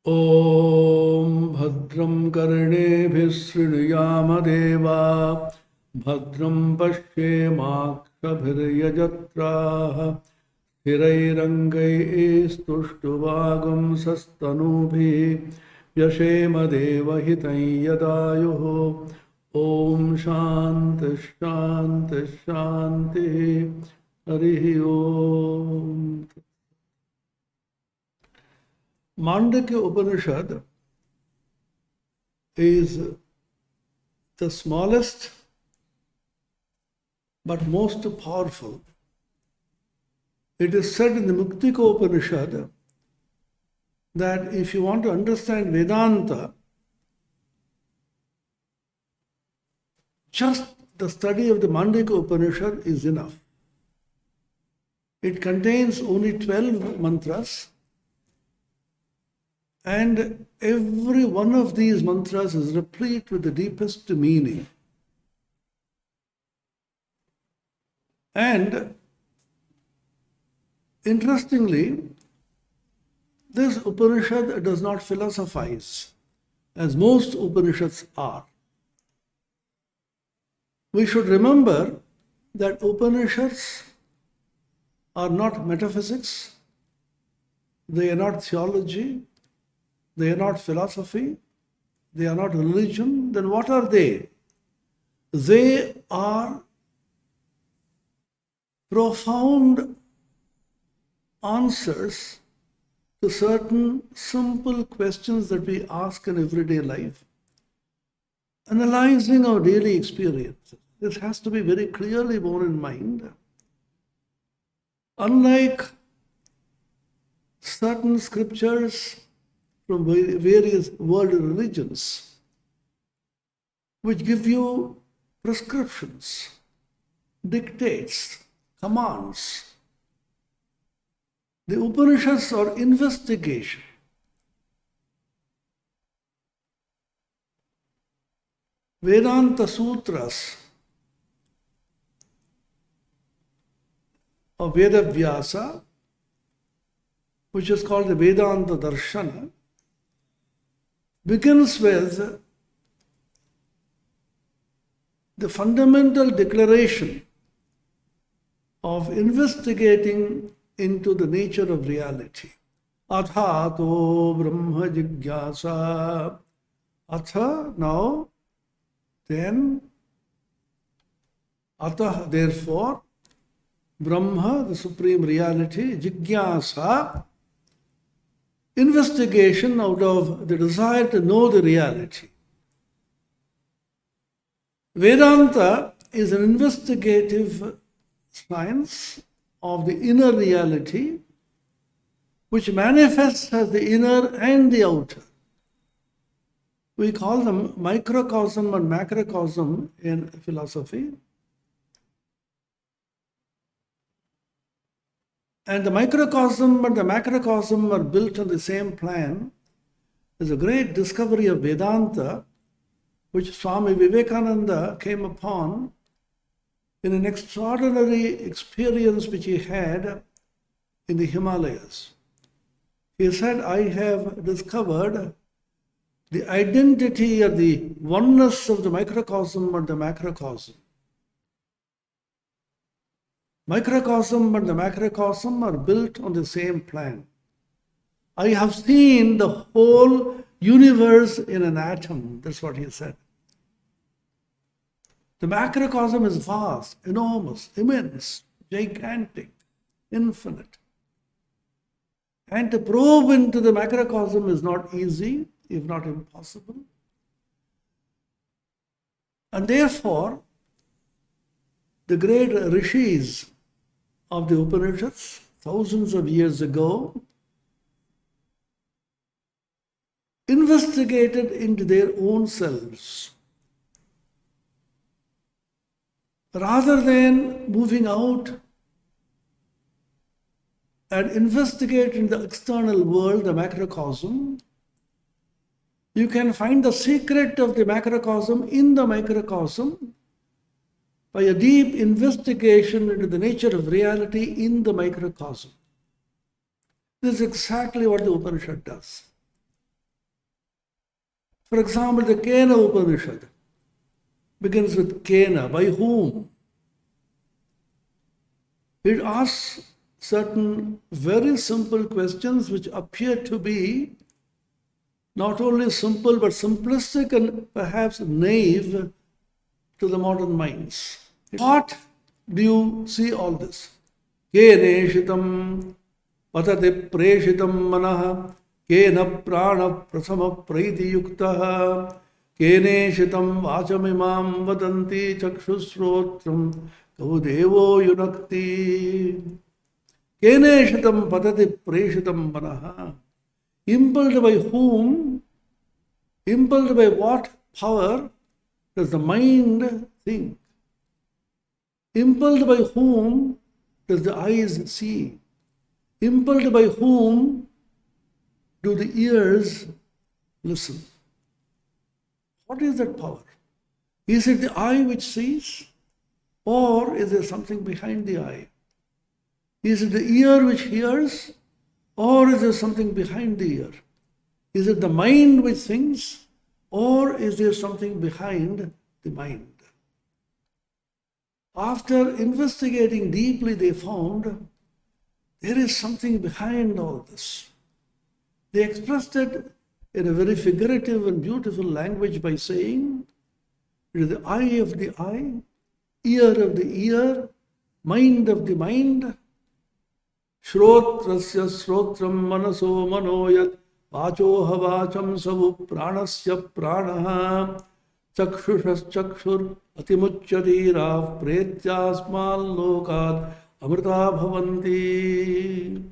ॐ भद्रं कर्णेभिः शृणुयामदेवा भद्रं पश्येमाक्षभिर्यजत्राः स्थिरैरङ्गैस्तुष्टुवागुंसस्तनूभिः व्यशेम देवहितं यदायुः। ॐ शान्ति शान्ति शान्तिः। हरिः ओम्। Mandukya Upanishad is the smallest but most powerful. It is said in the Muktika Upanishad that if you want to understand Vedanta, just the study of the Mandukya Upanishad is enough. It contains only 12 mantras. And every one of these mantras is replete with the deepest meaning. And interestingly, this Upanishad does not philosophize, as most Upanishads are. We should remember that Upanishads are not metaphysics, they are not theology, they are not philosophy, they are not religion. Then what are they? They are profound answers to certain simple questions that we ask in everyday life, analyzing our daily experiences. This has to be very clearly borne in mind. Unlike certain scriptures from various world religions, which give you prescriptions, dictates, commands, the Upanishads are investigation. Vedanta Sutras of Vedavyasa, which is called the Vedanta Darshana, begins with the fundamental declaration of investigating into the nature of reality. Athato Brahma Jigyasa. Atha, now, then, Atha, therefore, Brahma, the supreme reality, Jigyasa, investigation out of the desire to know the reality. Vedanta is an investigative science of the inner reality, which manifests as the inner and the outer. We call them microcosm and macrocosm in philosophy. And the microcosm and the macrocosm are built on the same plan. There's a great discovery of Vedanta, which Swami Vivekananda came upon in an extraordinary experience which he had in the Himalayas. He said, I have discovered the identity or the oneness of the microcosm and the macrocosm. Microcosm and the macrocosm are built on the same plan. I have seen the whole universe in an atom. That's what he said. The macrocosm is vast, enormous, immense, gigantic, infinite. And to probe into the macrocosm is not easy, if not impossible. And therefore, the great rishis of the Upanishads, thousands of years ago, investigated into their own selves. Rather than moving out and investigating the external world, the macrocosm, you can find the secret of the macrocosm in the microcosm by a deep investigation into the nature of reality in the microcosm. This is exactly what the Upanishad does. For example, the Kena Upanishad begins with Kena, by whom? It asks certain very simple questions which appear to be not only simple but simplistic and perhaps naive to the modern minds. What do you see all this? Keneshitam patati preshitam manah kena prana prasama praiti yuktaha keneshitam vachamimam vadanti chakshusrotram kaudevo yunakti. Keneshitam patati preshitam manah. Impelled by whom? Impelled by what power does the mind think? Impelled by whom does the eyes see? Impelled by whom do the ears listen? What is that power? Is it the eye which sees? Or is there something behind the eye? Is it the ear which hears? Or is there something behind the ear? Is it the mind which thinks? Or is there something behind the mind? After investigating deeply, they found there is something behind all this. They expressed it in a very figurative and beautiful language by saying, it is the eye of the eye, ear of the ear, mind of the mind, Shrotrasya srotram manaso manoyat vachoha vacham savu pranasya pranaha chakshushas chakshur atimuchyadirav pretyasmal lokat amrita bhavanti.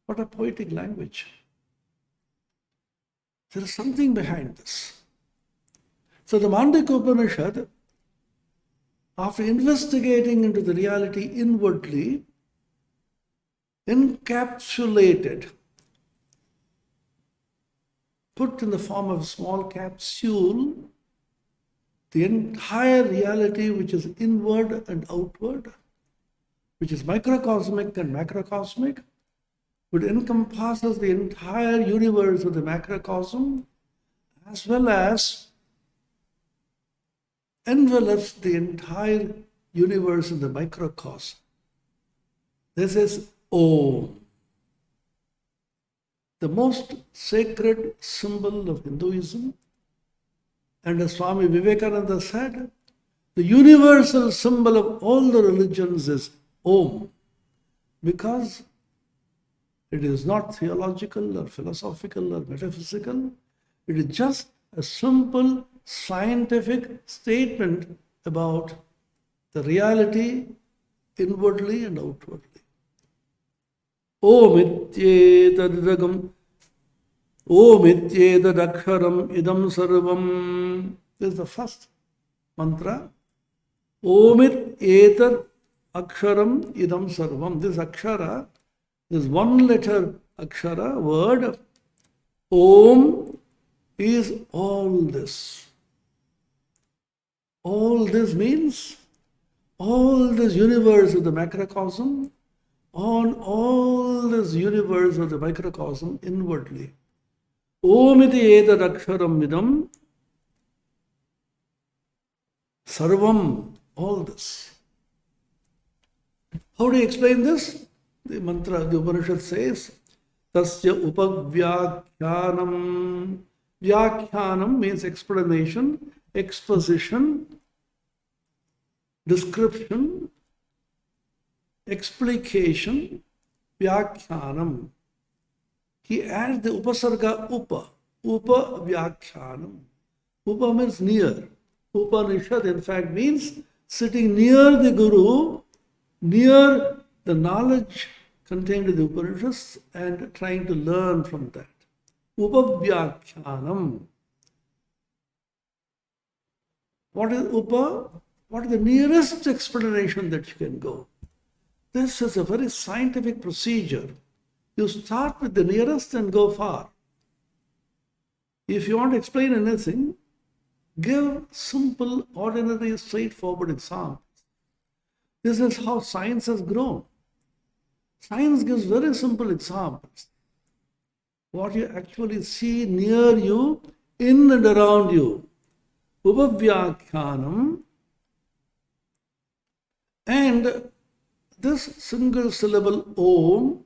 What a poetic language. There is something behind this. So the Mandika Upanishad, after investigating into the reality inwardly, encapsulated, put in the form of a small capsule, the entire reality which is inward and outward, which is microcosmic and macrocosmic, which encompasses the entire universe of the macrocosm, as well as envelops the entire universe in the microcosm. This is Om, the most sacred symbol of Hinduism. And as Swami Vivekananda said, the universal symbol of all the religions is Om, because it is not theological or philosophical or metaphysical. It is just a simple scientific statement about the reality inwardly and outwardly. Om ityetadidagam, Om ityetadaksharam idam sarvam. This is the first mantra. Om ityetad aksharam idam sarvam. This akshara, this one letter akshara, word, Om, is all this. All this means all this universe of the macrocosm, on all this universe of the microcosm inwardly. Om iti etad aksharam idam sarvam, all this. How do you explain this? The mantra, the Upanishad says, Tasya upavyakyanam. Vyakyanam means explanation, exposition, description, explication, vyakyanam. He adds the upasarga upa vyakyanam. Upa means near. Upanishad in fact means sitting near the Guru, near the knowledge contained in the Upanishads and trying to learn from that. Upavyakyanam. What is upa? What is the nearest explanation that you can go? This is a very scientific procedure. You start with the nearest and go far. If you want to explain anything, give simple, ordinary, straightforward examples. This is how science has grown. Science gives very simple examples. What you actually see near you in and around you. Upavyakhyanam. And this single syllable Om,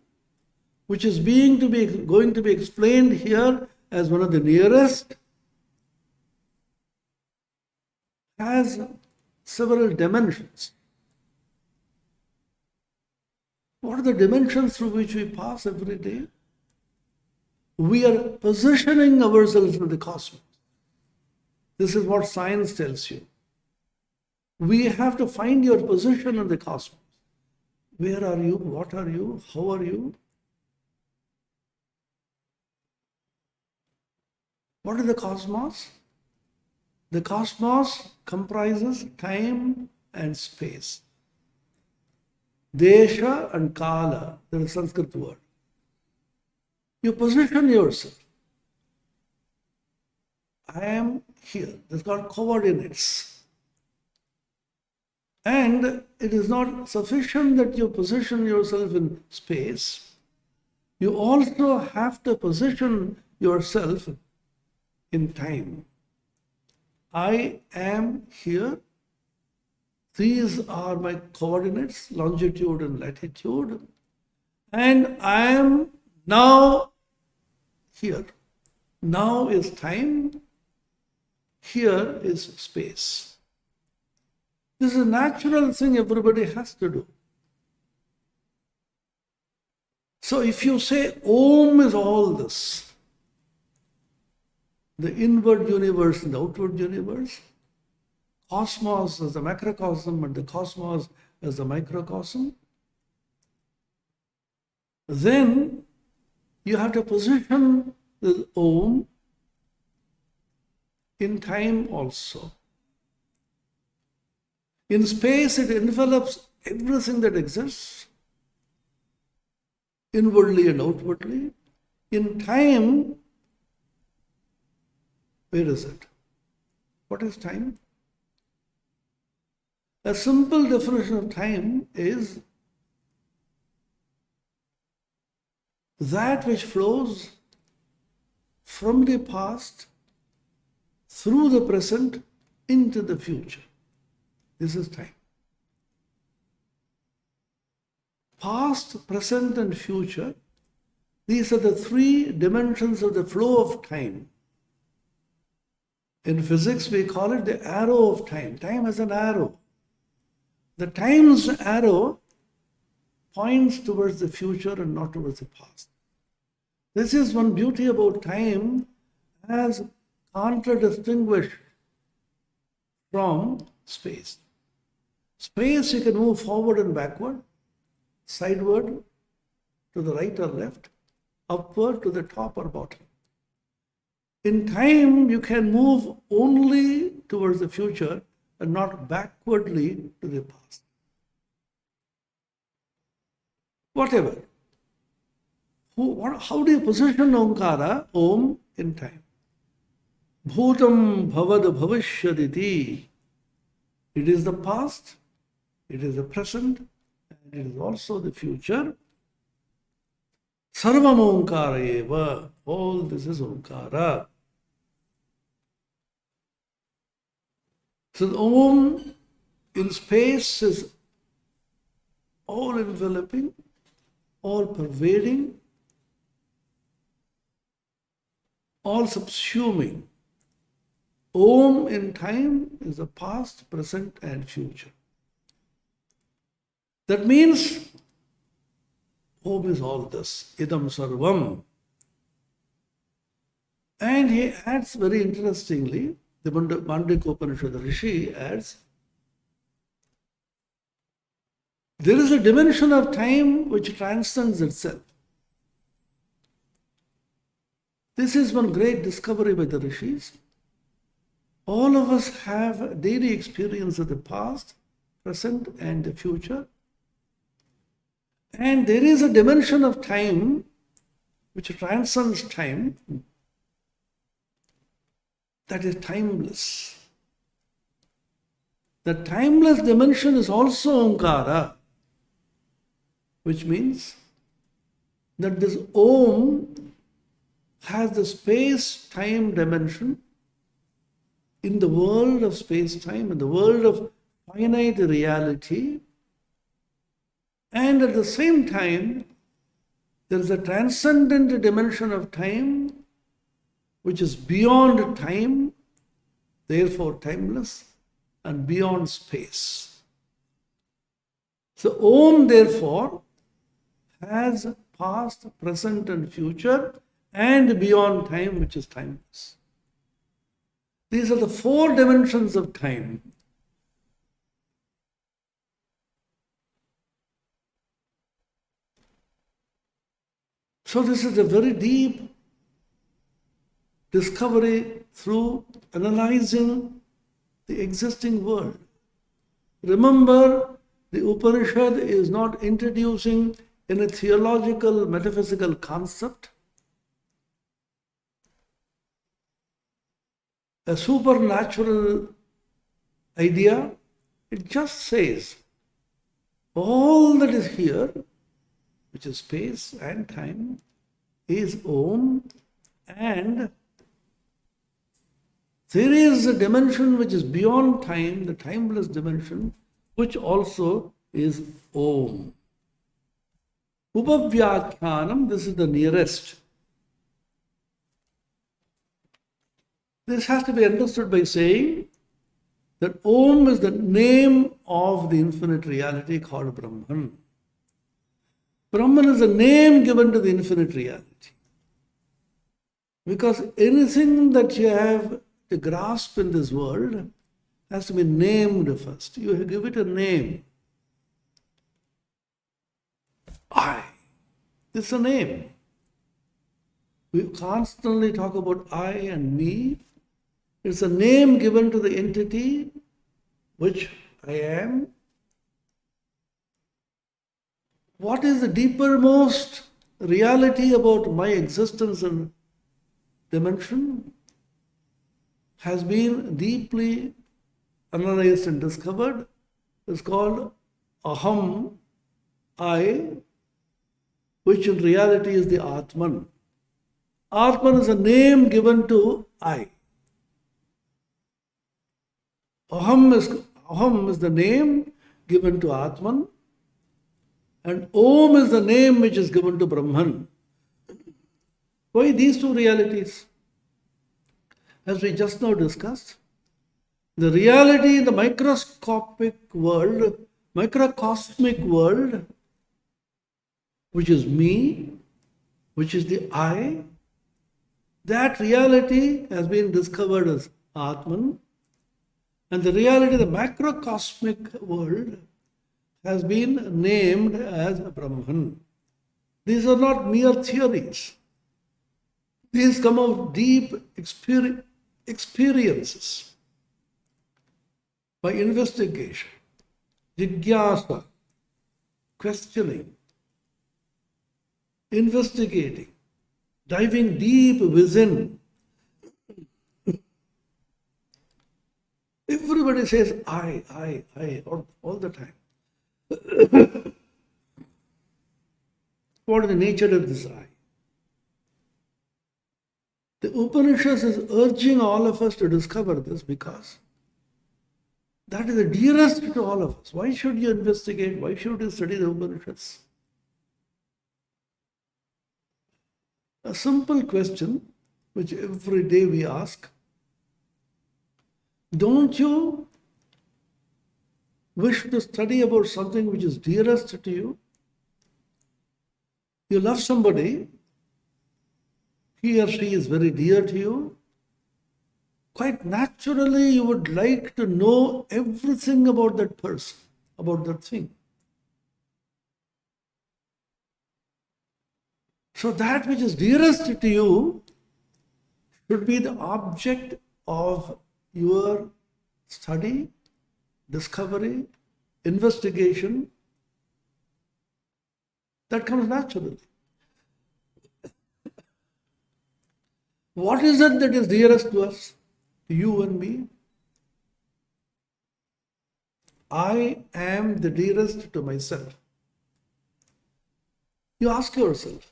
which is going to be explained here as one of the nearest, has several dimensions. What are the dimensions through which we pass every day? We are positioning ourselves in the cosmos. This is what science tells you. We have to find your position in the cosmos. Where are you? What are you? How are you? What is the cosmos? The cosmos comprises time and space. Desha and Kala, that is a Sanskrit word. You position yourself. I am here. That's called coordinates. And it is not sufficient that you position yourself in space. You also have to position yourself in time. I am here. These are my coordinates, longitude and latitude. And I am now here. Now is time. Here is space. This is a natural thing everybody has to do. So if you say Om is all this, the inward universe and the outward universe, cosmos as the macrocosm and the cosmos as the microcosm, then you have to position the Om in time also. In space, it envelops everything that exists, inwardly and outwardly. In time, where is it? What is time? A simple definition of time is that which flows from the past through the present into the future. This is time. Past, present, and future, these are the three dimensions of the flow of time. In physics, we call it the arrow of time. Time is an arrow. The time's arrow points towards the future and not towards the past. This is one beauty about time as contradistinguished from space. Space, you can move forward and backward, sideward, to the right or left, upward to the top or bottom. In time, you can move only towards the future and not backwardly to the past. Whatever. How do you position Omkara, Om, in time? Bhutam bhavad bhavishyaditi. It is the past, it is the present, and it is also the future. Sarvam Omkara eva. All this is Omkara. So the Om in space is all enveloping, all pervading, all subsuming. Om in time is the past, present, and future. That means Om is all this. Idam sarvam. And he adds very interestingly, the Mandika Upanishad, the Rishi adds, there is a dimension of time which transcends itself. This is one great discovery by the Rishis. All of us have daily experience of the past, present, and the future. And there is a dimension of time which transcends time, that is timeless. The timeless dimension is also Omkara, which means that this Om has the space-time dimension in the world of space-time, in the world of finite reality, and at the same time, there is a transcendent dimension of time which is beyond time, therefore timeless, and beyond space. So Om, therefore, has past, present, and future, and beyond time, which is timeless. These are the four dimensions of time. So this is a very deep discovery through analyzing the existing world. Remember, the Upanishad is not introducing any theological, metaphysical concept, a supernatural idea. It just says all that is here, which is space and time, is Om, and there is a dimension which is beyond time, the timeless dimension, which also is Om. Upavyakyanam, this is the nearest. This has to be understood by saying that Om is the name of the infinite reality called Brahman. Brahman is a name given to the infinite reality. Because anything that you have to grasp in this world has to be named first. You give it a name. I. This is a name. We constantly talk about I and me. It's a name given to the entity which I am. What is the deepermost reality about my existence and dimension has been deeply analyzed and discovered. It's called Aham, I, which in reality is the Atman. Atman is a name given to I. Aham is the name given to Atman, and Om is the name which is given to Brahman. Why these two realities? As we just now discussed, the reality in the microscopic world, microcosmic world, which is me, which is the I, that reality has been discovered as Atman, and the reality of the macrocosmic world has been named as Brahman. These are not mere theories. These come of deep experiences by investigation, jigyasa, questioning, investigating, diving deep within. Everybody says I, all the time. What is the nature of this I? The Upanishad is urging all of us to discover this because that is the dearest to all of us. Why should you investigate? Why should you study the Upanishads? A simple question which every day we ask. Don't you wish to study about something which is dearest to you? You love somebody, he or she is very dear to you. Quite naturally, you would like to know everything about that person, about that thing. So that which is dearest to you should be the object of your study, discovery, investigation. That comes naturally. What is it that is dearest to us, to you and me? I am the dearest to myself. You ask yourself,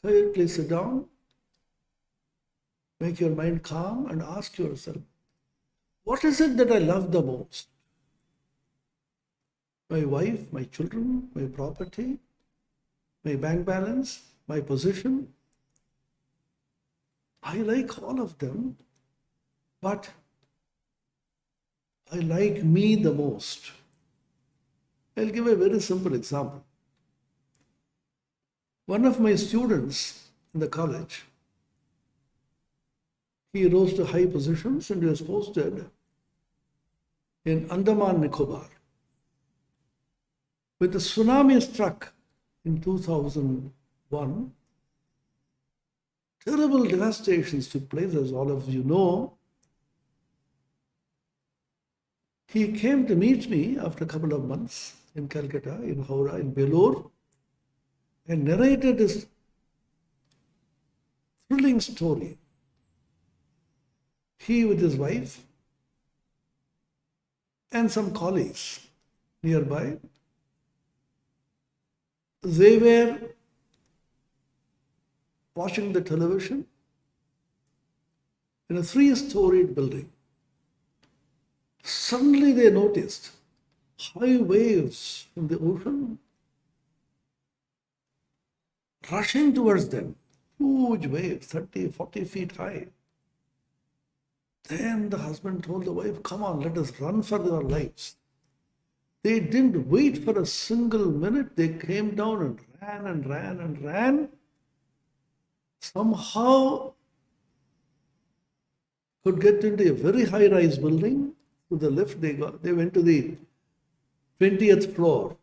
quietly sit down Make your mind calm and ask yourself, what is it that I love the most? My wife, my children, my property, my bank balance, my position? I like all of them, but I like me the most. I'll give a very simple example. One of my students in the college, he rose to high positions and he was posted in Andaman Nicobar. When the tsunami struck in 2001, terrible devastations took place, as all of you know. He came to meet me after a couple of months in Calcutta, in Howrah, in Belur, and narrated this thrilling story. He with his wife and some colleagues nearby, they were watching the television in a 3-storied building. Suddenly they noticed high waves from the ocean rushing towards them. Huge waves, 30, 40 feet high. Then the husband told the wife, come on, let us run for our lives. They didn't wait for a single minute. They came down and ran and ran and ran. Somehow could get into a very high-rise building. To the lift, they went to the 20th floor.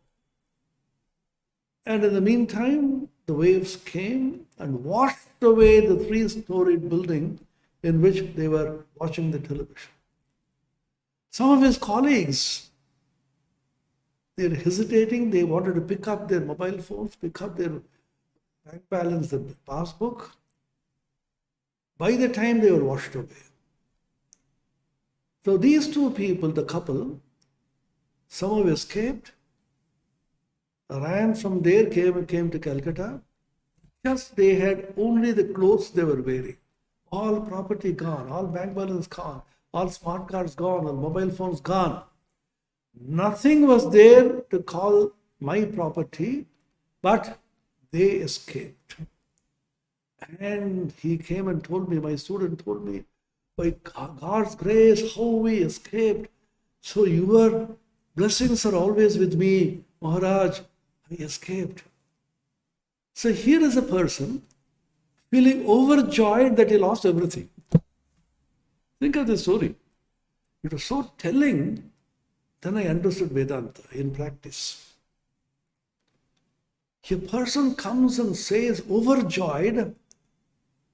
And in the meantime, the waves came and washed away the 3-storied building in which they were watching the television. Some of his colleagues, they were hesitating. They wanted to pick up their mobile phones, pick up their bank balance, the passbook. By the time they were washed away. So these two people, the couple, some have escaped, ran from there, came to Calcutta. Just they had only the clothes they were wearing. All property gone, all bank balance gone, all smart cards gone, all mobile phones gone. Nothing was there to call my property, but they escaped. And he came and told me, my student told me, by God's grace, how we escaped. So your blessings are always with me, Maharaj. I escaped. So here is a person feeling overjoyed that he lost everything. Think of this story. It was so telling. Then I understood Vedanta in practice. A person comes and says, overjoyed,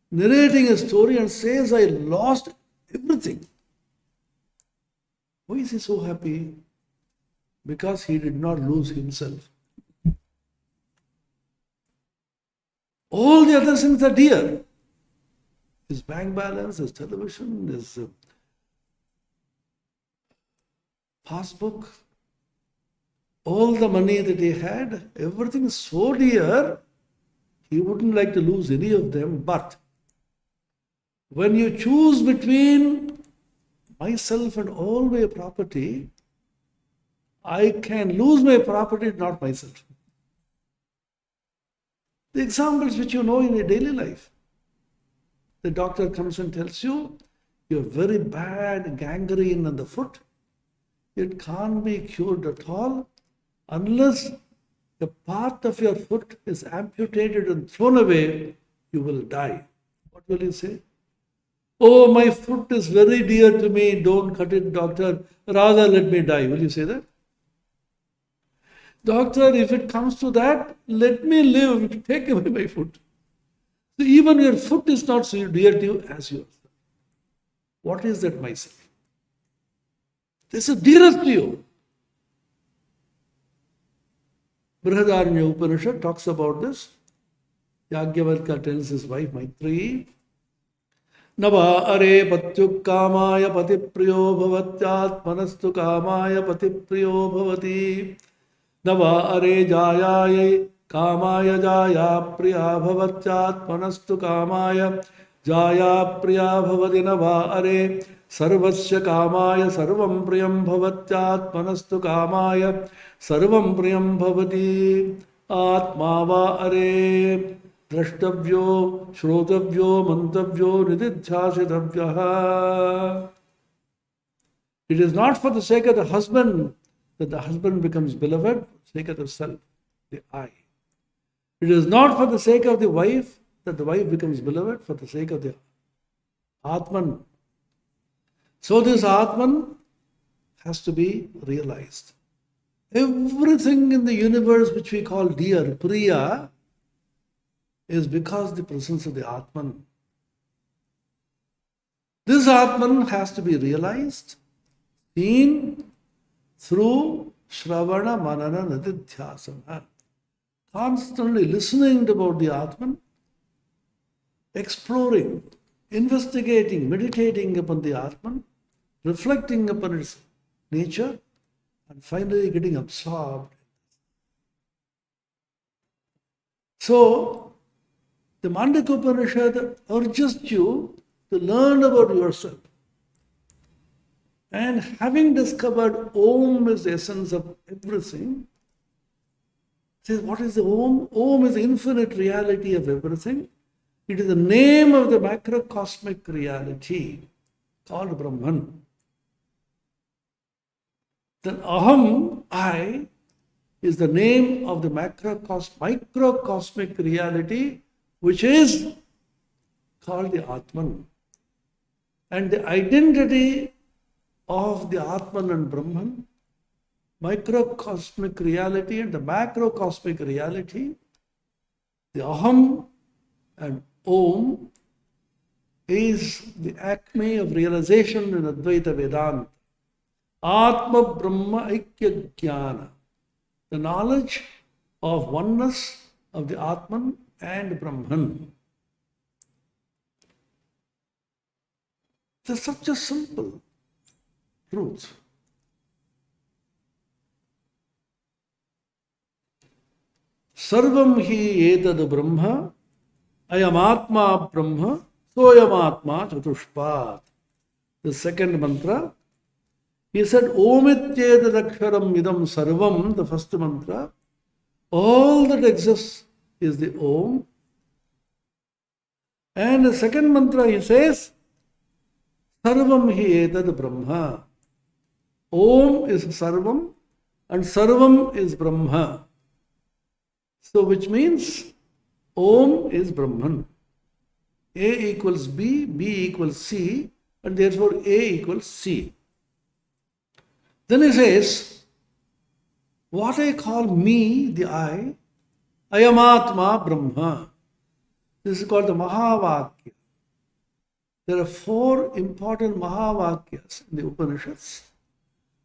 narrating a story and says, I lost everything. Why is he so happy? Because he did not lose himself. All the other things are dear. His bank balance, his television, his passbook, all the money that he had, everything is so dear, he wouldn't like to lose any of them. But when you choose between myself and all my property, I can lose my property, not myself. The examples which you know in your daily life. The doctor comes and tells you, you have very bad gangrene on the foot. It can't be cured at all unless a part of your foot is amputated and thrown away, you will die. What will you say? Oh, my foot is very dear to me, don't cut it, doctor, rather let me die. Will you say that? Doctor, if it comes to that, let me live, take away my foot. So even your foot is not so dear to you as yours. What is that myself? This is dearest to you. Brihadaranya Upanishad talks about this. Yagyavalkya tells his wife Maitreyi, Nava are patyuk kamaya patipriyo bhavatyatmanastu kamaya patipriyo bhavati. Nava are jayaya kamaya jaya priya bhavatyatmanastu kamaya Jaya priya bhavadina va are sarvasya kamaya sarvam priyam bhavatyatmanastu kamaya sarvam priyam bhavati atma va are drashtavyo shrotavyo mantavyo nididhyasitavyaha. It is not for the sake of the husband that the husband becomes beloved, for the sake of the self, the I. It is not for the sake of the wife that the wife becomes beloved, for the sake of the Atman. So this Atman has to be realized. Everything in the universe which we call dear, Priya, is because the presence of the Atman. This Atman has to be realized, seen through Shravana, Manana, Nididhyasana. Constantly listening about the Atman, exploring, investigating, meditating upon the Atman, reflecting upon its nature, and finally getting absorbed. So, the Mandaka Upanishad urges you to learn about yourself. And having discovered Om is the essence of everything, says, what is the Om? Om is the infinite reality of everything. It is the name of the macrocosmic reality called Brahman. Then Aham, I, is the name of the microcosmic reality which is called the Atman. And the identity of the Atman and Brahman, microcosmic reality and the macrocosmic reality, the Aham and Om is the acme of realization in Advaita Vedanta. Atma Brahma Aikya Jnana, the knowledge of oneness of the Atman and Brahman. It's such a simple truth. Sarvam hi etad Brahma, ayam Atma Brahma, soyam Atma Chatushpat. The second mantra, he said, Omityetad aksharam idam sarvam, the first mantra. All that exists is the Om. And the second mantra, he says, Sarvam hi etad Brahma. Om is Sarvam and Sarvam is Brahma. So which means Om is Brahman. A equals B, B equals C, and therefore A equals C. Then he says, what I call me, the I am Atma Brahma. This is called the Mahavakya. There are 4 important Mahavakyas in the Upanishads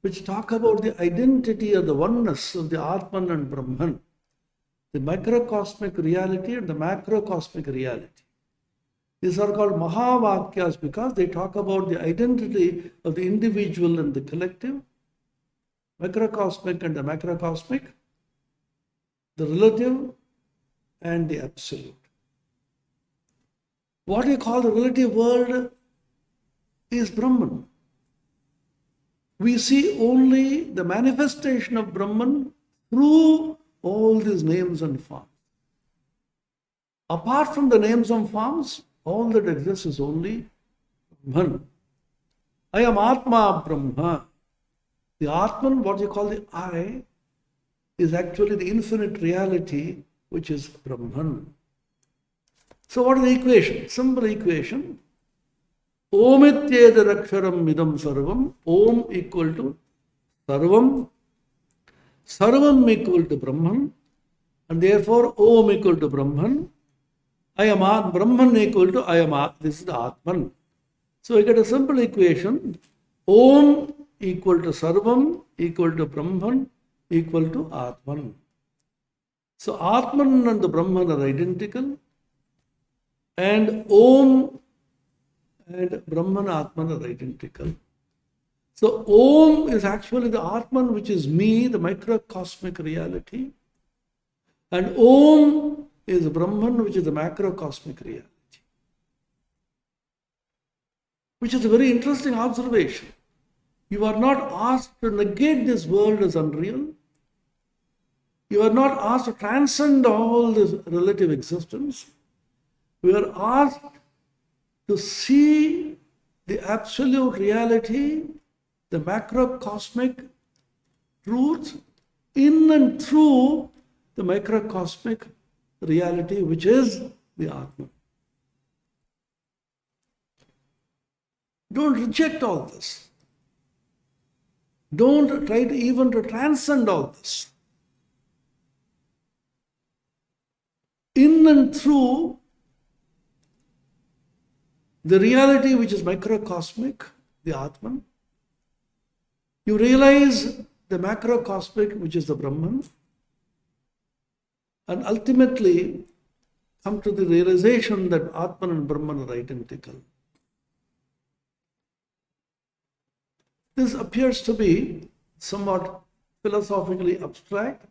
which talk about the identity or the oneness of the Atman and Brahman, the microcosmic reality and the macrocosmic reality. These are called Mahavakyas because they talk about the identity of the individual and the collective, microcosmic and the macrocosmic, the relative and the absolute. What we call the relative world is Brahman. We see only the manifestation of Brahman through all these names and forms. Apart from the names and forms, all that exists is only Brahman. I am Atma Brahma. The Atman, what you call the I, is actually the infinite reality which is Brahman. So what is the equation? Simple equation. Omityeda aksharam idam sarvam. Om equal to sarvam. Sarvam equal to Brahman. And therefore Om equal to Brahman. I am Brahman equal to I am. This is the Atman. So we get a simple equation. Om equal to Sarvam equal to Brahman equal to Atman. So Atman and the Brahman are identical. And Om and Brahman Atman are identical. So Om is actually the Atman which is me, the microcosmic reality. And Om is Brahman which is the macrocosmic reality. which is a very interesting observation. You are not asked to negate this world as unreal. You are not asked to transcend all this relative existence. We are asked to see the absolute reality, the macrocosmic truth in and through the microcosmic reality, which is the Atman. Don't reject all this. Don't try to even to transcend all this. In and through the reality which is microcosmic, the Atman, you realize the macrocosmic which is the Brahman, and ultimately come to the realization that Atman and Brahman are identical. This appears to be somewhat philosophically abstract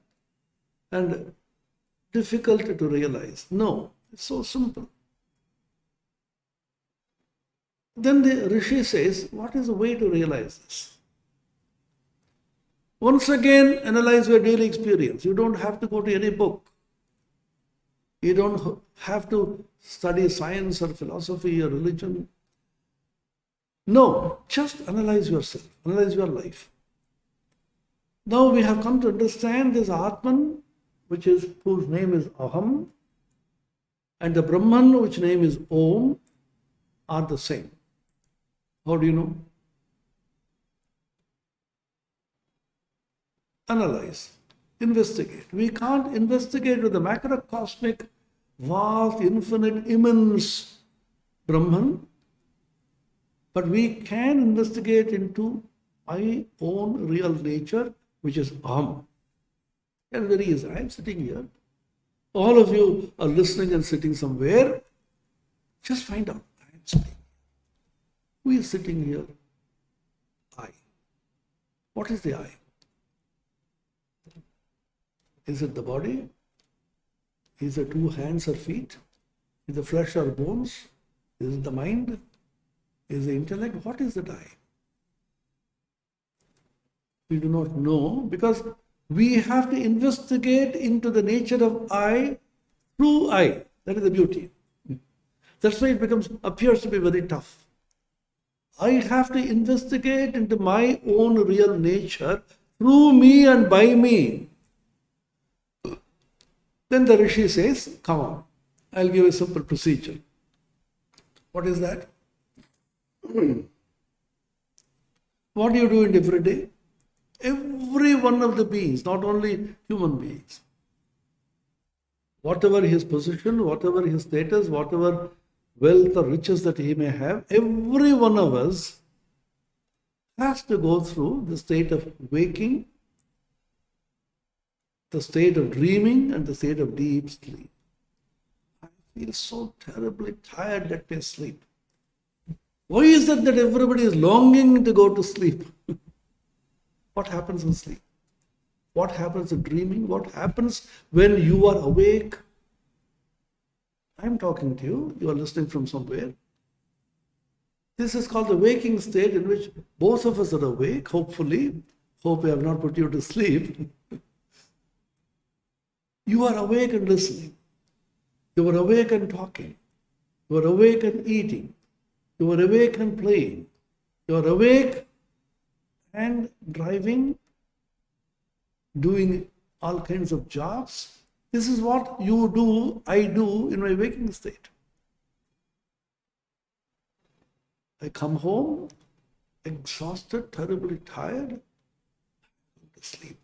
and difficult to realize. No, it's so simple. Then the Rishi says, what is the way to realize this? Once again, analyze your daily experience. You don't have to go to any book. You don't have to study science or philosophy or religion. No, just analyze yourself, analyze your life. Now we have come to understand this Atman, whose name is Aham, and the Brahman, which name is Om, are the same. How do you know? Analyze, investigate. We can't investigate with the macrocosmic, vast, infinite, immense Brahman, but we can investigate into my own real nature, which is Aham. It's very easy. I am sitting here. All of you are listening and sitting somewhere. Just find out. I am sitting. Who is sitting here? I. What is the I? Is it the body? Is it 2 hands or feet? Is it flesh or bones? Is it the mind? Is the intellect? What is that I? We do not know, because we have to investigate into the nature of I through I. That is the beauty. That's why it appears to be very tough. I have to investigate into my own real nature through me and by me. Then the Rishi says, come on, I'll give a simple procedure. What is that? What do you do in every day? Every one of the beings, not only human beings, whatever his position, whatever his status, whatever wealth or riches that he may have, every one of us has to go through the state of waking, the state of dreaming, and the state of deep sleep. I feel so terribly tired, let me sleep. Why is it that everybody is longing to go to sleep? What happens in sleep? What happens in dreaming? What happens when you are awake? I'm talking to you. You are listening from somewhere. This is called the waking state, in which both of us are awake, hopefully. Hope I have not put you to sleep. You are awake and listening. You are awake and talking. You are awake and eating. You are awake and playing. You are awake and driving, doing all kinds of jobs. This is what you do, I do in my waking state. I come home, exhausted, terribly tired, sleep.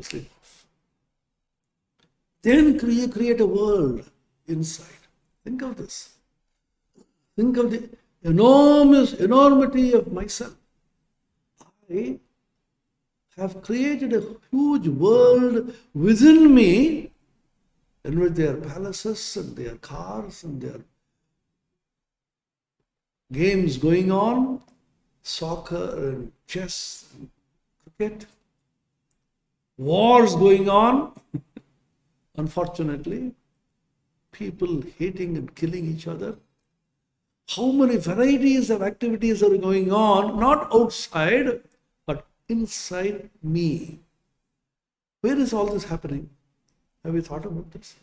Sleep off. Then create a world inside. Think of this. Think of the enormity of myself. I have created a huge world within me, in which there are palaces and there are cars and there are games going on, soccer and chess and cricket, wars going on. Unfortunately, people hating and killing each other, how many varieties of activities are going on, not outside, but inside me. Where is all this happening? Have you thought about this?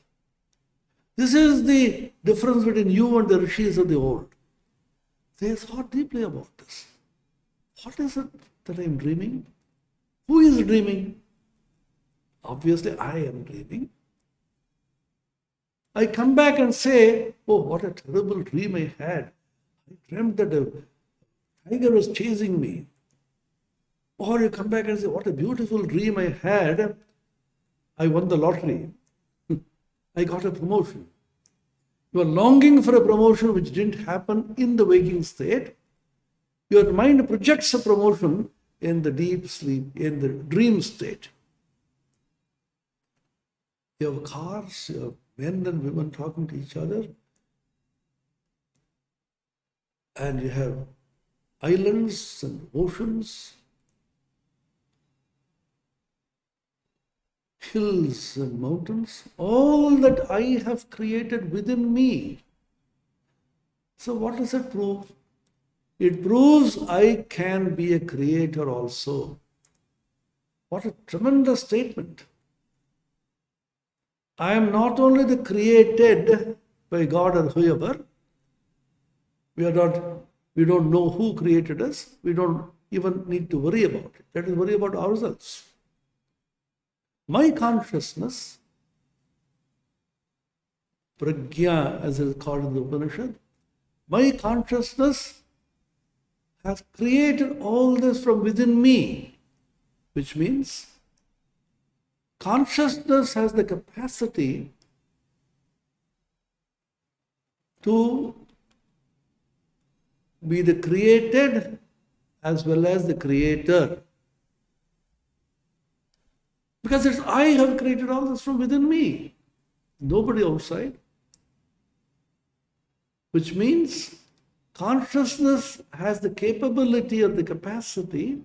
This is the difference between you and the rishis of the old. They thought deeply about this. What is it that I am dreaming? Who is dreaming? Obviously, I am dreaming. I come back and say, oh, what a terrible dream I had. I dreamt that a tiger was chasing me. Or you come back and say, what a beautiful dream I had. I won the lottery. I got a promotion. You are longing for a promotion which didn't happen in the waking state. Your mind projects a promotion in the deep sleep, in the dream state. You have cars, you have men and women talking to each other, and you have islands and oceans, hills and mountains, all that I have created within me. So what does it prove? It proves I can be a creator also. What a tremendous statement. I am not only the created by God or whoever. We don't know who created us. We don't even need to worry about it. Let us worry about ourselves. My consciousness, prajna as it is called in the Upanishad, my consciousness has created all this from within me, which means consciousness has the capacity to be the created as well as the creator. Because it's I have created all this from within me, nobody outside. Which means consciousness has the capability or the capacity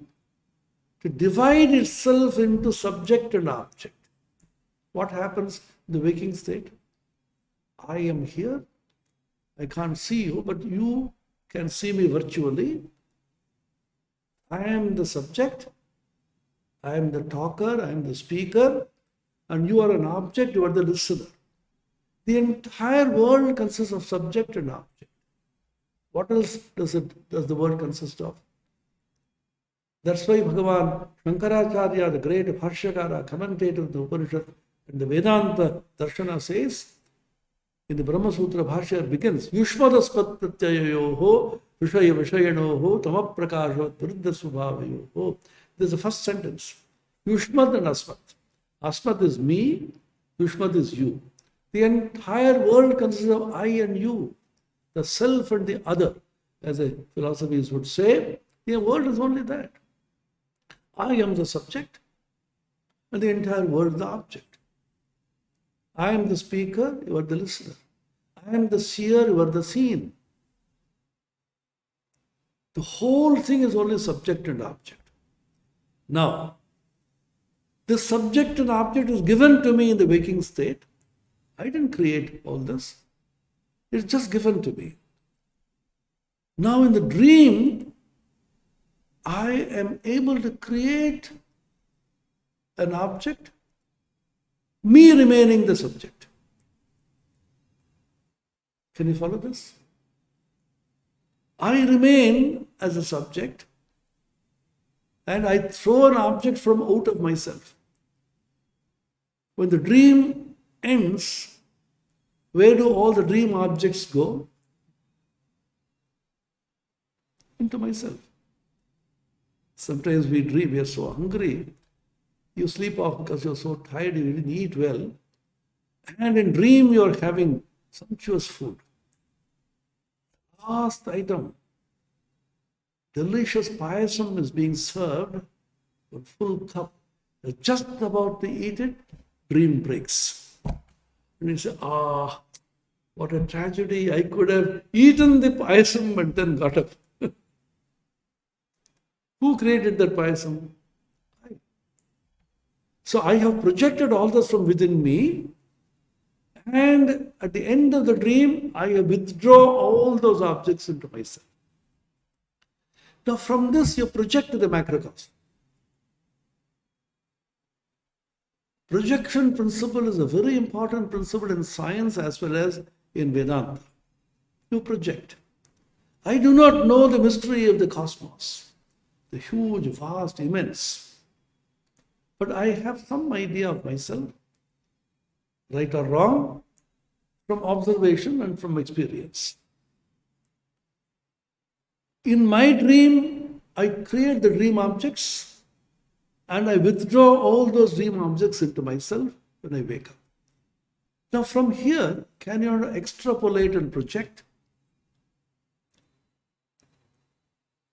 to divide itself into subject and object. What happens in the waking state? I am here. I can't see you, but you can see me virtually. I am the subject. I am the talker. I am the speaker. And you are an object. You are the listener. The entire world consists of subject and object. What else does the world consist of? That's why Bhagavan Shankaracharya, the great Bhashyakara, commentator of the Upanishad and the Vedanta Darshana says, in the Brahma Sutra Bhashya begins, Yushmadaspat Pratyayoho Vishaya Vishayanoho Tamaprakasho Viruddha Subhavayoho. This is the first sentence. Yushmad and Asmat. Asmat is me, Yushmad is you. The entire world consists of I and you, the self and the other. As the philosophies would say, the world is only that. I am the subject and the entire world is the object. I am the speaker, you are the listener. I am the seer, you are the seen. The whole thing is only subject and object. Now, this subject and object is given to me in the waking state. I didn't create all this. It's just given to me. Now in the dream, I am able to create an object, me remaining the subject. Can you follow this? I remain as a subject and I throw an object from out of myself. When the dream ends, where do all the dream objects go? Into myself. Sometimes we dream, we are so hungry, you sleep off because you're so tired, you didn't eat well. And in dream, you're having sumptuous food. Last item, delicious payasam is being served, a full cup. You're just about to eat it, dream breaks. And you say, what a tragedy. I could have eaten the payasam and then got up. Who created that payasam? So I have projected all this from within me, And at the end of the dream, I withdraw all those objects into myself. Now from this, you project the macrocosm. Projection principle is a very important principle in science as well as in Vedanta. You project. I do not know the mystery of the cosmos, the huge, vast, immense. But I have some idea of myself, right or wrong, from observation and from experience. In my dream, I create the dream objects and I withdraw all those dream objects into myself when I wake up. Now from here, can you extrapolate and project?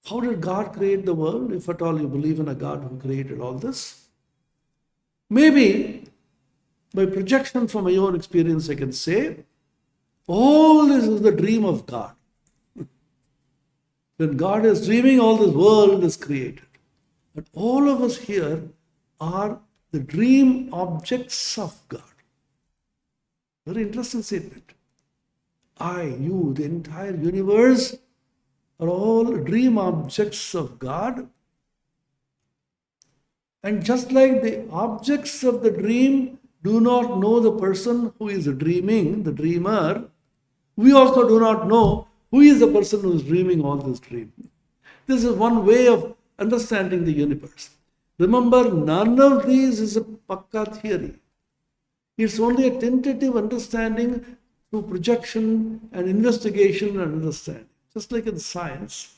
How did God create the world, if at all you believe in a God who created all this? Maybe by projection from my own experience, I can say, all this is the dream of God. When God is dreaming, all this world is created. But all of us here are the dream objects of God. Very interesting statement. I, you, the entire universe are all dream objects of God. And just like the objects of the dream do not know the person who is dreaming, the dreamer, we also do not know who is the person who is dreaming all this dream. This is one way of understanding the universe. Remember, none of these is a pakka theory. It's only a tentative understanding through projection and investigation and understanding. Just like in science,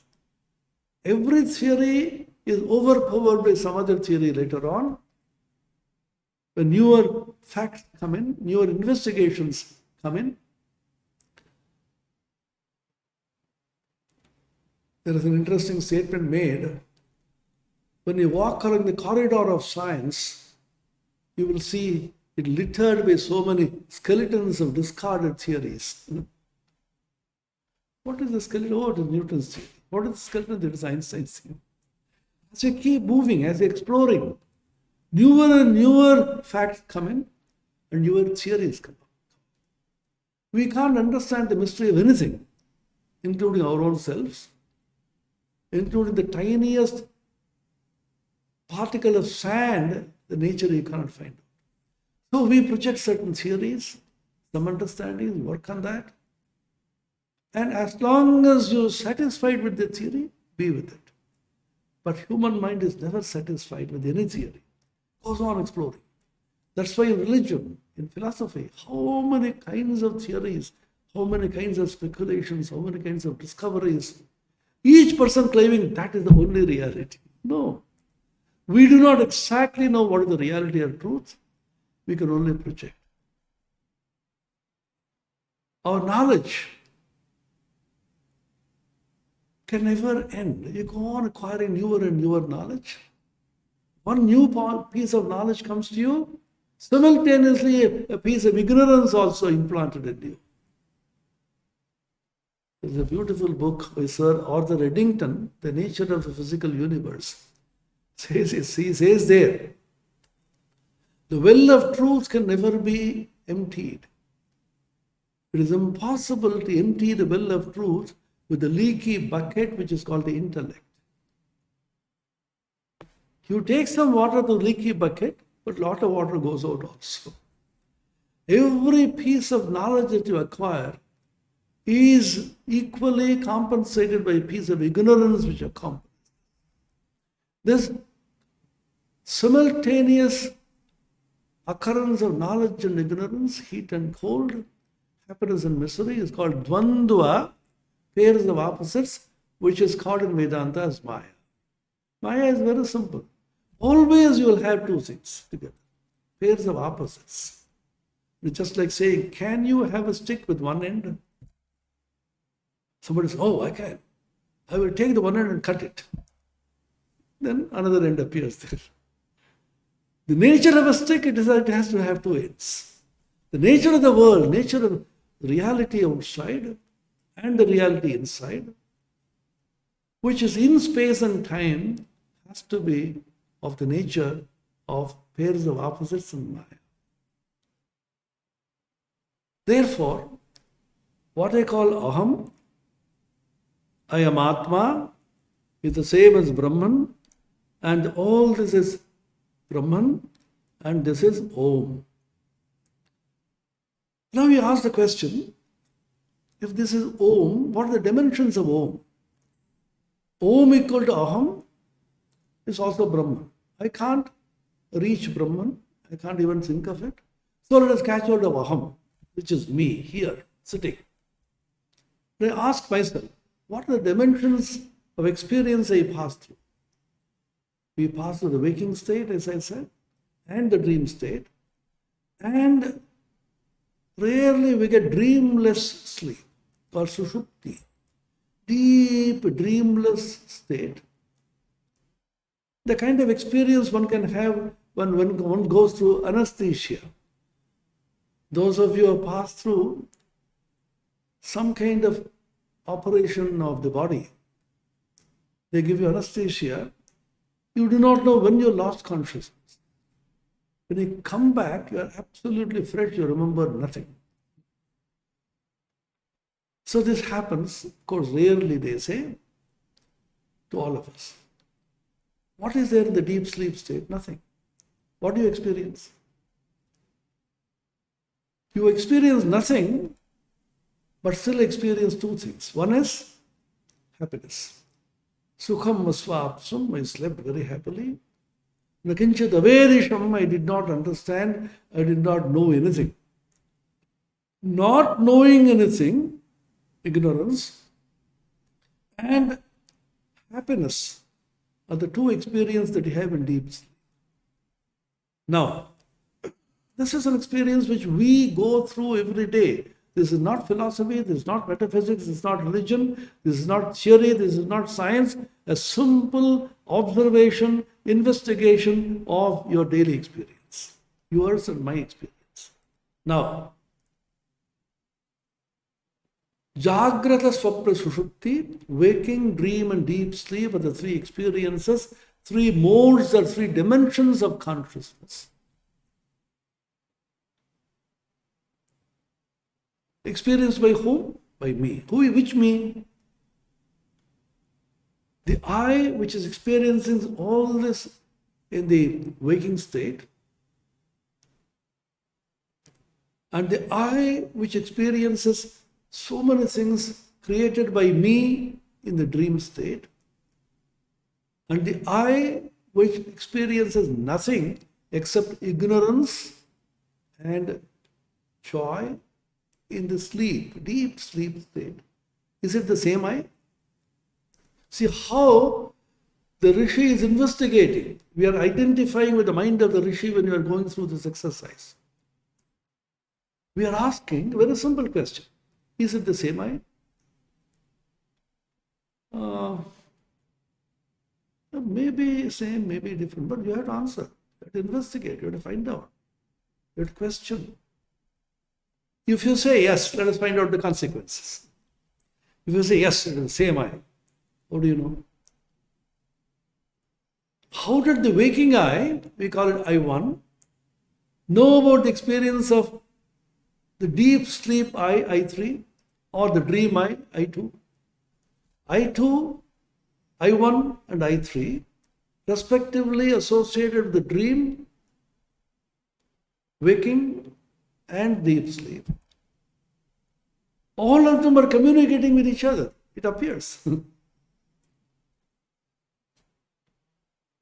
every theory is overpowered by some other theory later on. When newer facts come in, newer investigations come in, there is an interesting statement made. When you walk along the corridor of science, you will see it littered by so many skeletons of discarded theories. What is the skeleton? Oh, it is Newton's theory. What is the skeleton? It is Einstein's theory. As you keep moving, as you're exploring, newer and newer facts come in and newer theories come up. We can't understand the mystery of anything, including our own selves, including the tiniest particle of sand, the nature you cannot find out. So we project certain theories, some understandings, work on that. And as long as you're satisfied with the theory, be with it. But human mind is never satisfied with any theory. Goes on exploring. That's why in religion, in philosophy, how many kinds of theories, how many kinds of speculations, how many kinds of discoveries, each person claiming that is the only reality. No. We do not exactly know what is the reality or truth. We can only project. Our knowledge can never end. You go on acquiring newer and newer knowledge. One new piece of knowledge comes to you, simultaneously a piece of ignorance also implanted in you. There's a beautiful book by Sir Arthur Eddington, The Nature of the Physical Universe. He says there, the well of truth can never be emptied. It is impossible to empty the well of truth with the leaky bucket which is called the intellect. You take some water to the leaky bucket, but a lot of water goes out also. Every piece of knowledge that you acquire is equally compensated by a piece of ignorance which accompanies. This simultaneous occurrence of knowledge and ignorance, heat and cold, happiness and misery is called dvandva, pairs of opposites, which is called in Vedanta as Maya. Maya is very simple. Always you will have two things together, pairs of opposites. It's just like saying, can you have a stick with one end? Somebody says, oh, I can. I will take the one end and cut it. Then another end appears there. The nature of a stick, it has to have two ends. The nature of the world, nature of reality outside and the reality inside, which is in space and time, has to be of the nature of pairs of opposites and Maya. Therefore, what I call aham, I am Atma, is the same as Brahman, and all this is Brahman, and this is Om. Now we ask the question, if this is Om, what are the dimensions of Om? Om equal to aham is also Brahman. I can't reach Brahman, I can't even think of it. So let us catch hold of aham, which is me here, sitting. I ask myself, what are the dimensions of experience I pass through? We pass through the waking state, as I said, and the dream state, and rarely we get dreamless sleep or sushupti, deep dreamless state. The kind of experience one can have when one goes through anesthesia. Those of you who have passed through some kind of operation of the body, they give you anesthesia, you do not know when you lost consciousness. When you come back, you are absolutely fresh, you remember nothing. So this happens, of course, rarely they say, to all of us. What is there in the deep sleep state? Nothing. What do you experience? You experience nothing, but still experience two things. One is happiness. Sukham masvapsum, I slept very happily. Nakinchit avedisham, I did not understand, I did not know anything. Not knowing anything, ignorance, and happiness are the two experiences that you have in deep sleep. Now, this is an experience which we go through every day. This is not philosophy, this is not metaphysics, this is not religion, this is not theory, this is not science. A simple observation, investigation of your daily experience, yours and my experience. Now, Jagrata, Swapna, Sushupti, waking, dream, and deep sleep are the three experiences, three modes or three dimensions of consciousness. Experienced by whom? By me. Which me? The I, which is experiencing all this in the waking state, and the I, which experiences so many things created by me in the dream state, and the I, which experiences nothing except ignorance and joy in the sleep, deep sleep state. Is it the same I? See how the Rishi is investigating. We are identifying with the mind of the Rishi when we are going through this exercise. We are asking a very simple question. Is it the same I? Maybe same, maybe different, but you have to answer. You have to investigate, you have to find out. You have to question. If you say yes, let us find out the consequences. If you say yes, it is the same I, what do you know? How did the waking I, we call it I1, know about the experience of the deep sleep I, I3, or the dream I, I2? I2, I1 and I3 respectively associated with the dream, waking and deep sleep. All of them are communicating with each other, it appears.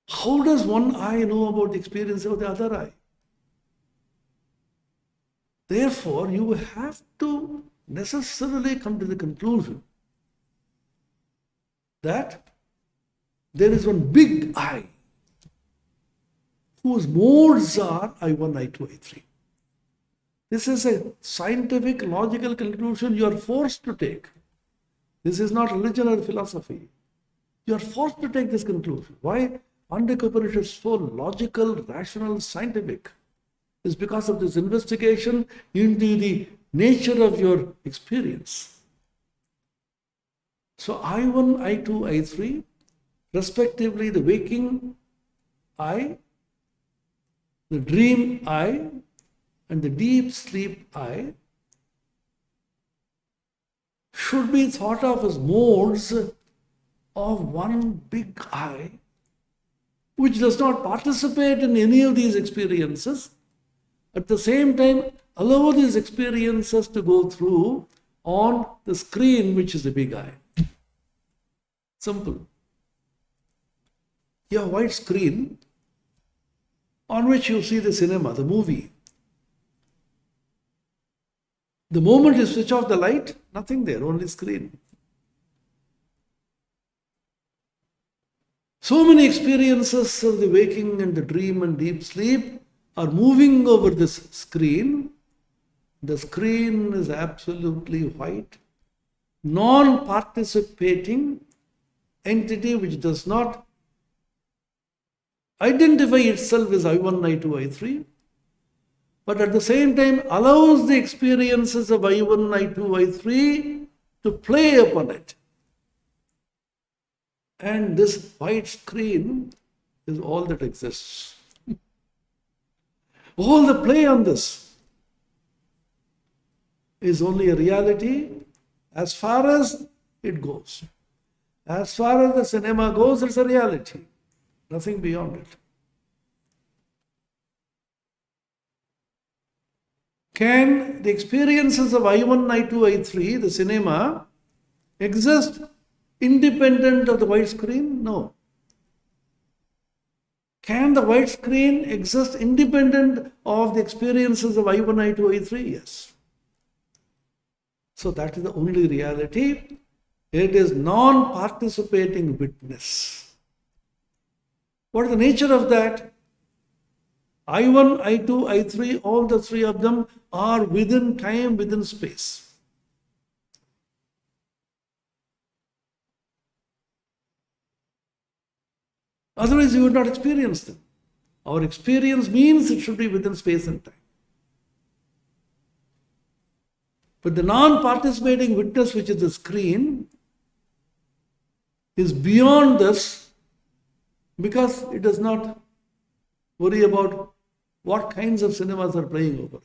How does one I know about the experience of the other I? Therefore, you have to necessarily come to the conclusion that there is one big I whose modes are I1, I2, I3. This is a scientific, logical conclusion you are forced to take. This is not religion or philosophy. You are forced to take this conclusion. Why? Upanishad is so logical, rational, scientific. It's because of this investigation into the nature of your experience. So I1, I2, I3, respectively the waking I, the dream I, and the deep sleep I should be thought of as modes of one big I, which does not participate in any of these experiences, at the same time allow these experiences to go through on the screen, which is the big I. Simple. You have a white screen on which you see the cinema, the movie. The moment you switch off the light, nothing there, only screen. So many experiences of the waking and the dream and deep sleep are moving over this screen. The screen is absolutely white, non-participating entity which does not identify itself as I1, I2, I3, but at the same time allows the experiences of I1, I2, I3 to play upon it. And this white screen is all that exists. All the play on this is only a reality as far as it goes. As far as the cinema goes, it's a reality. Nothing beyond it. Can the experiences of I1, I2, I3, the cinema, exist independent of the white screen? No. Can the white screen exist independent of the experiences of I1, I2, I3? Yes. So that is the only reality. It is non-participating witness. What is the nature of that? I1, I2, I3, all the three of them are within time, within space. Otherwise, you would not experience them. Our experience means it should be within space and time. But the non-participating witness, which is the screen, is beyond this because it does not worry about what kinds of cinemas are playing over it.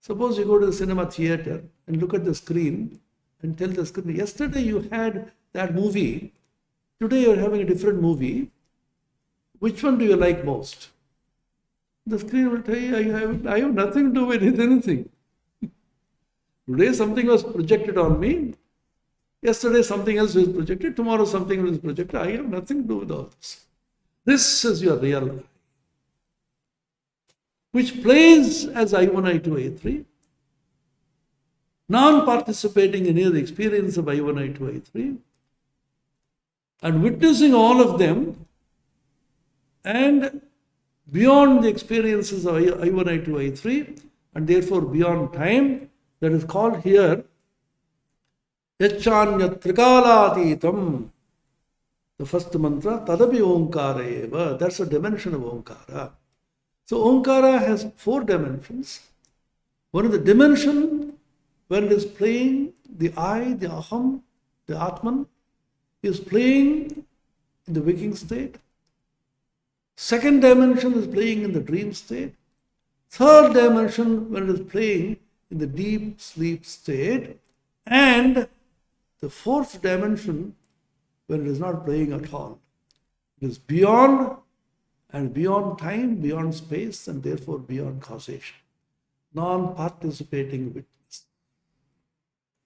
Suppose you go to the cinema theater and look at the screen and tell the screen, yesterday you had that movie, today you're having a different movie. Which one do you like most? The screen will tell you, I have nothing to do with anything. Today something was projected on me. Yesterday something else was projected. Tomorrow something was projected. I have nothing to do with all this. This is your real life, which plays as I1, I2, I3, non-participating in any of the experience of I1, I2, I3, and witnessing all of them, and beyond the experiences of I1, I2, I3, and therefore beyond time, that is called here Yachanya Trikalatitam. The first mantra, Tadapi Omkara Eva. That's a dimension of Omkara. So Omkara has 4 dimensions. One is the dimension when it is playing, the I, the Aham, the Atman, is playing in the waking state. Second dimension is playing in the dream state. Third dimension when it is playing in the deep sleep state. And the fourth dimension when it is not playing at all. It is beyond, and beyond time, beyond space, and therefore beyond causation. Non-participating witness.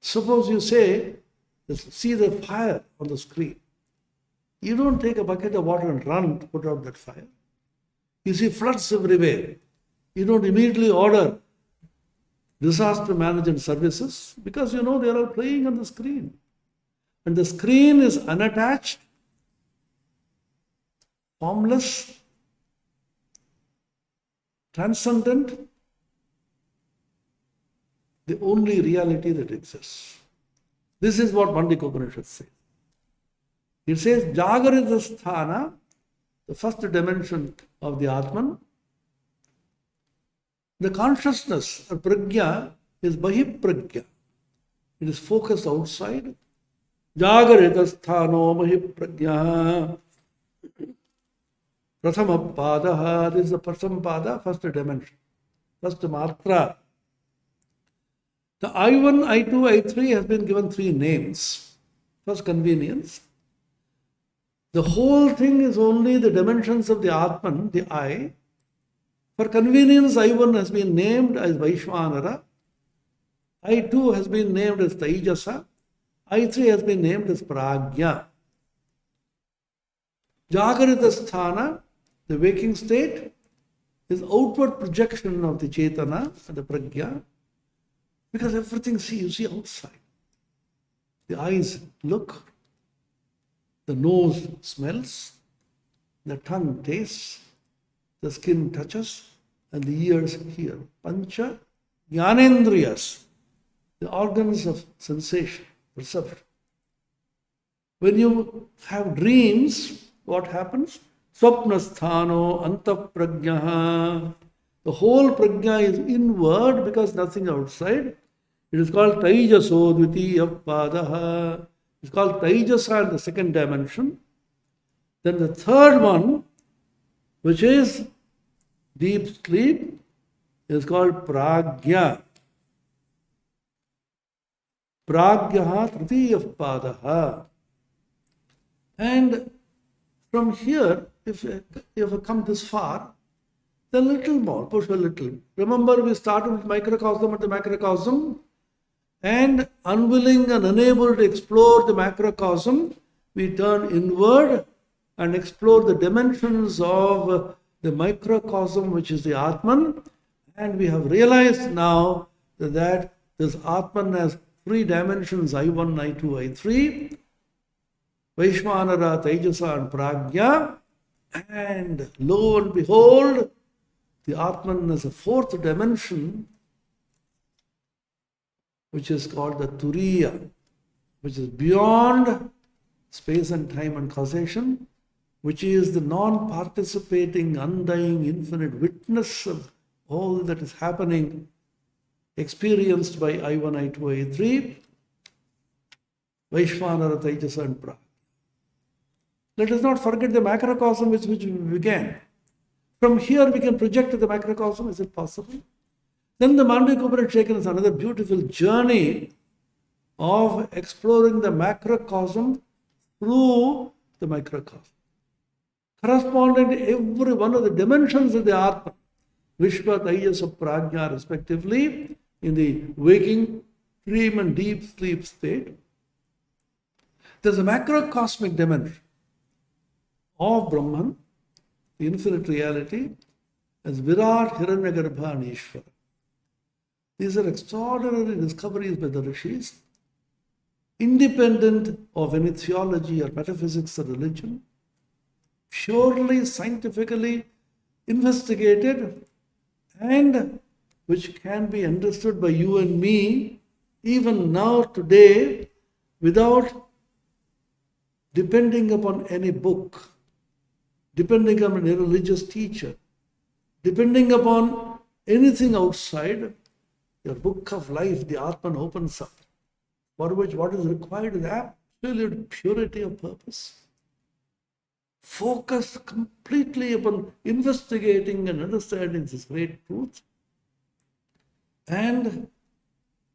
Suppose you say, see the fire on the screen. You don't take a bucket of water and run to put out that fire. You see floods everywhere. You don't immediately order disaster management services because you know they are all playing on the screen. And the screen is unattached, formless, transcendent, the only reality that exists. This is what Mandika Upanishad says. It says, Jagarita Sthana, the first dimension of the Atman. The consciousness or prajna is Bahiprajna. It is focused outside. Jagarita Sthano Bahiprajna. Prathama Padaha. This is the Prathama Pada, first dimension, first matra. The I1, I2, I3 has been given three names. First, convenience. The whole thing is only the dimensions of the Atman, the I. For convenience, I1 has been named as Vaishvanara. I2 has been named as Taijasa. I3 has been named as Pragya. Jagrita Sthana, the waking state, is outward projection of the Chetana, the Pragya, because everything you see outside. The eyes look, the nose smells, the tongue tastes, the skin touches, and the ears hear. Pancha Jnanendriyas, the organs of sensation, perception. When you have dreams, what happens? Swapnasthano antaprajnaha. The whole prajna is inward because nothing outside. It is called Taijaso Dvitiya Padaha. It's called Taijasa in the second dimension. Then the third one, which is deep sleep, is called Pragya. Pragyaha Tritiya Padaha. And from here, if you come this far, then little more, push a little. Remember, we started with microcosm at the macrocosm, and unwilling and unable to explore the macrocosm, we turn inward and explore the dimensions of the microcosm, which is the Atman. And we have realized now that this Atman has three dimensions, I1, I2, I3. Vaishvanara, Taijasa and Pragya, and lo and behold, the Atman is a fourth dimension, which is called the Turiya, which is beyond space and time and causation, which is the non-participating, undying, infinite witness of all that is happening, experienced by I1, I2, I3, Vaishvanara, Taijasa and Pragya. Let us not forget the macrocosm with which we began. From here we can project to the macrocosm. Is it possible? Then the Mandukya Upanishad is another beautiful journey of exploring the macrocosm through the microcosm. Corresponding to every one of the dimensions of the Atma, Vishva, Taijasa, Prajna respectively, in the waking, dream and deep sleep state. There's a macrocosmic dimension of Brahman, the infinite reality, as Virat, Hiranyagarbha and Ishvara. These are extraordinary discoveries by the Rishis, independent of any theology or metaphysics or religion, purely scientifically investigated, and which can be understood by you and me even now today without depending upon any book, depending upon any religious teacher, depending upon anything outside. Your book of life, the Atman, opens up, for which what is required is absolute purity of purpose. Focus completely upon investigating and understanding this great truth, and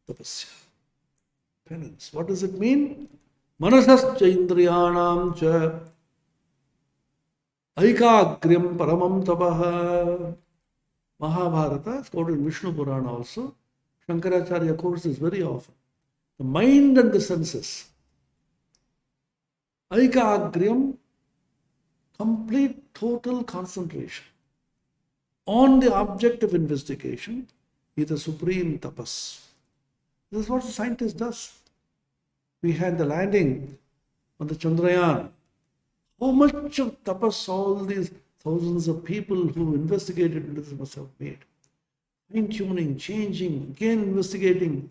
tapasya, penance. What does it mean? Manasascha indriyanam cha aikagryam paramam tapaha. Mahabharata is quoted in Vishnu Purana also. Shankaracharya quotes this very often. The mind and the senses. Aikagryam, complete total concentration on the object of investigation, is the supreme tapas. This is what the scientist does. We had the landing on the Chandrayaan. How much of tapas all these thousands of people who investigated into this must have made? Fine-tuning, changing, again investigating.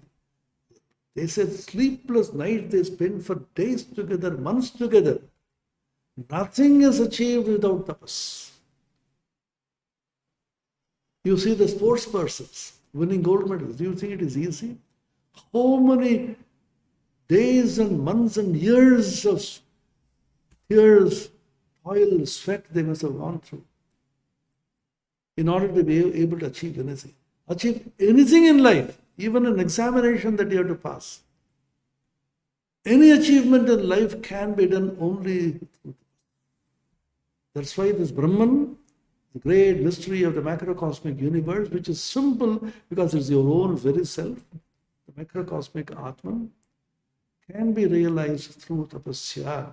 They said sleepless nights they spent for days together, months together. Nothing is achieved without tapas. You see the sports persons winning gold medals. Do you think it is easy? How many days and months and years of tears, toil, sweat they must have gone through in order to be able to achieve anything. Achieve anything in life even an examination that you have to pass. Any achievement in life can be done only through. That's why this Brahman, the great mystery of the macrocosmic universe, which is simple because it's your own very self, the macrocosmic Atman, can be realized through tapasya.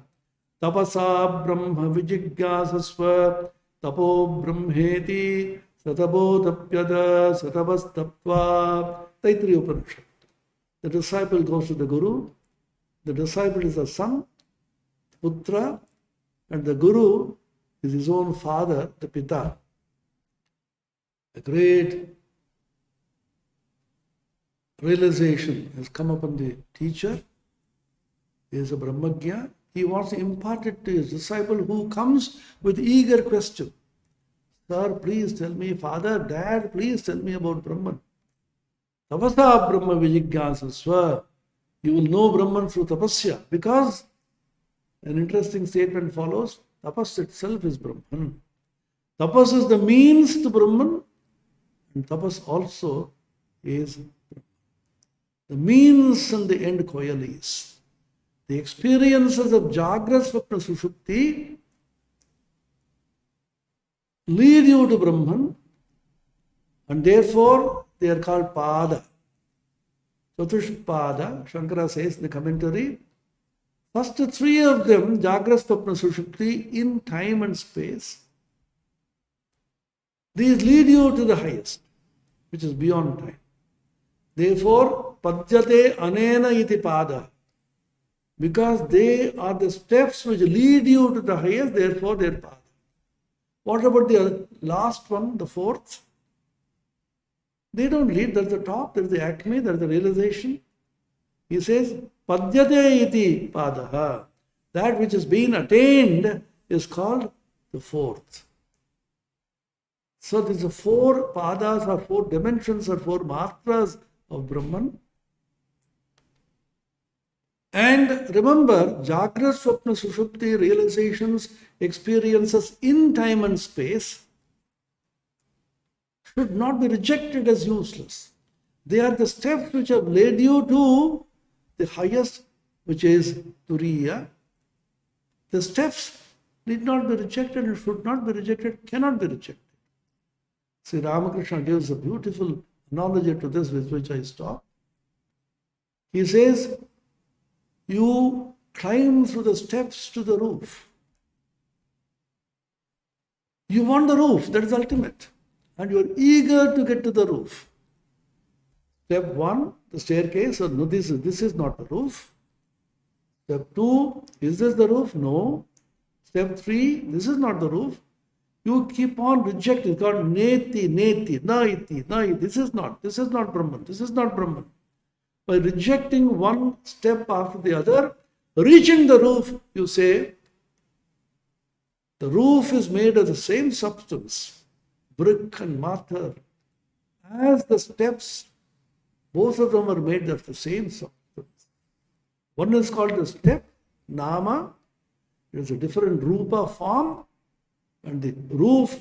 Tapasa brahma vijiggyasasva tapo brahmeti satabodapyada satabastapva. Taittiriya Upanishad. The disciple goes to the Guru. The disciple is the son, putra, and the Guru is his own father, the Pita. A great realization has come upon the teacher. He is a Brahmagya. He wants to impart it to his disciple who comes with eager question. Sir, please tell me. Father, Dad, please tell me about Brahman. Tapasa Brahma Vijiggyasasva. You will know Brahman through tapasya, because an interesting statement follows. Tapas itself is Brahman. Tapas is the means to Brahman, and tapas also is Brahman. The means and the end coalesce. The experiences of Jagrat, Swapna, Sushupti lead you to Brahman, and therefore they are called Pada. Chatushpada, Shankara says in the commentary, first three of them, Jagrat, Swapna, Sushupti, in time and space, these lead you to the highest, which is beyond time. Therefore, Padyate Anena iti Pada. Because they are the steps which lead you to the highest, therefore they are Pada. What about the last one, the fourth? They don't lead, that's the top, that's the acme, that's the realization. He says, Padyate iti Padaha. That which has been attained is called the fourth. So these are four padas or four dimensions or four matras of Brahman. And remember, Jagrat, Swapna, Sushupti realizations, experiences in time and space should not be rejected as useless. They are the steps which have led you to the highest, which is Turiya. The steps need not be rejected and should not be rejected, cannot be rejected. Sri Ramakrishna gives a beautiful analogy to this with which I stop. He says, you climb through the steps to the roof. You want the roof, that is ultimate. And you are eager to get to the roof. Step 1, the staircase. So, no, this is not the roof. Step 2, is this the roof? No. Step 3, this is not the roof. You keep on rejecting. It's called neti, naiti. This is not Brahman. This is not Brahman. By rejecting one step after the other, reaching the roof, you say, the roof is made of the same substance, brick and mortar. As the steps, both of them are made of the same substance. One is called the step, nama. It is a different rupa form, and the roof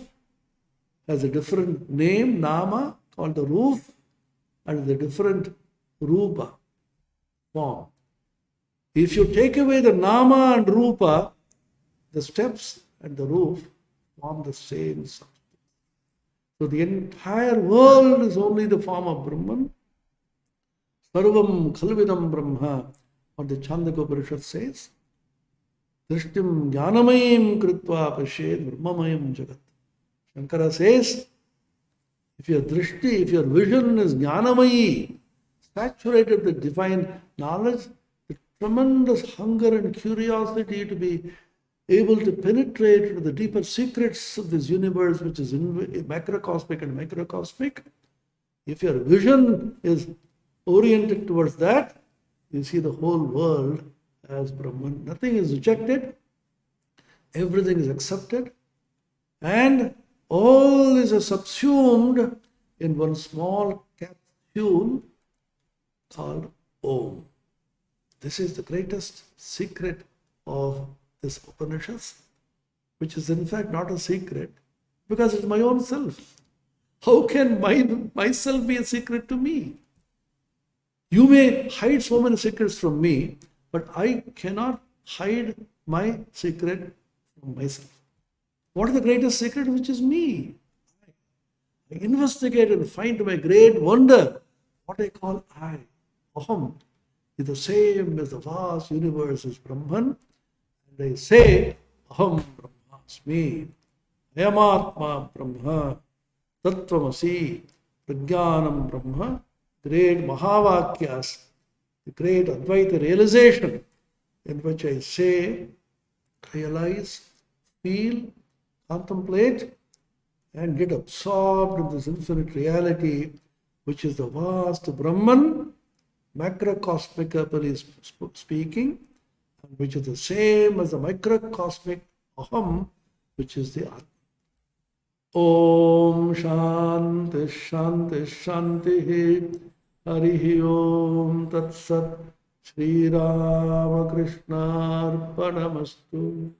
has a different name, nama, called the roof, and the different rupa form. If you take away the nama and rupa, the steps and the roof form the same substance. So the entire world is only the form of Brahman. Sarvam khalvidam Brahma, what the Chandaka Upanishad says. Drishtim jnanamayim kritva pashed brahmamayam jagat. Shankara says, if your drishti, if your vision is jnanamayi, saturated with divine knowledge, the tremendous hunger and curiosity to be able to penetrate into the deeper secrets of this universe, which is macrocosmic and microcosmic. If your vision is oriented towards that, you see the whole world as Brahman. Nothing is rejected, everything is accepted, and all is subsumed in one small capsule called Om. This is the greatest secret of this Upanishad, which is in fact not a secret because it's my own self. How can myself be a secret to me? You may hide so many secrets from me, but I cannot hide my secret from myself. What is the greatest secret? Which is me. I investigate and find my great wonder. What I call I, Aham, is the same as the vast universe is Brahman. And I say, Aham Brahmasmi, Ayamatma Brahma, Tattvamasi, Prajnanam Brahma, great Mahavakyas, the great Advaita realization in which I say, realize, feel, contemplate, and get absorbed in this infinite reality, which is the vast Brahman, macrocosmically speaking, and which is the same as the microcosmic Aham, which is the Atma. Om Shanti Shanti Shanti Harihi Om Tat Sat Shri Rama Krishna Arpanamastu.